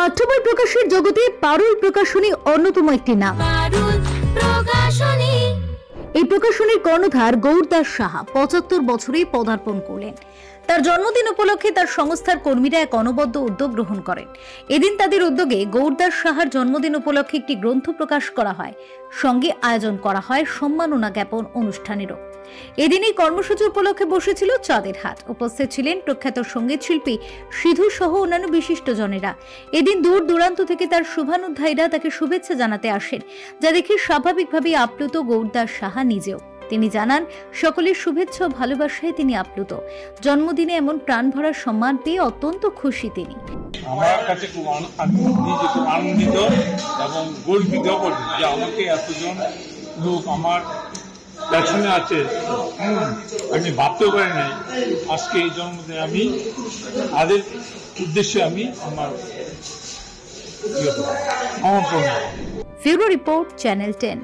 পাঠ্য বই প্রকাশের জগতে পারুল প্রকাশনী অন্যতম একটি নাম। এই প্রকাশনীর কর্ণধার গৌরদাস সাহা ৭৫ বছরে পদার্পণ করলেন। তার জন্মদিন উপলক্ষে তার সংস্থার কর্মীরা এক অনবদ্য উদ্যোগ গ্রহণ করেন। এদিন তাদের উদ্যোগে গৌরদাস সাহার জন্মদিন উপলক্ষে একটি গ্রন্থ প্রকাশ করা হয়, সঙ্গে আয়োজন করা হয় সম্মাননা জ্ঞাপন অনুষ্ঠানেরও। এদিন এই কর্মসূচি উপলক্ষে বসেছিল চাঁদের হাট। উপস্থিত ছিলেন প্রখ্যাত সঙ্গীত শিল্পী সিধু সহ অন্যান্য বিশিষ্টজনেরা। এদিন দূর দূরান্ত থেকে তার শুভানুধ্যায়ীরা তাকে শুভেচ্ছা জানাতে আসেন, যা দেখে স্বাভাবিকভাবেই আপ্লুত গৌরদাস সাহা নিজেও। তিনি জানান, সকলের শুভেচ্ছা ও ভালোবাসায় তিনি আপ্লুত। জন্মদিনে এমন প্রাণ ভরা সম্মান পেয়ে অত্যন্ত খুশি তিনি। আমার কাছে খুব আনন্দিত এবং গর্বিত যে আমাকে এতজন লোক আমার পেছনে আছে, আমি ভাবতেও পারি নাই আজকে এই জন্মদিনে আমি তাদের উদ্দেশ্যে আমি আমার ফিউরো রিপোর্ট, চ্যানেল 10।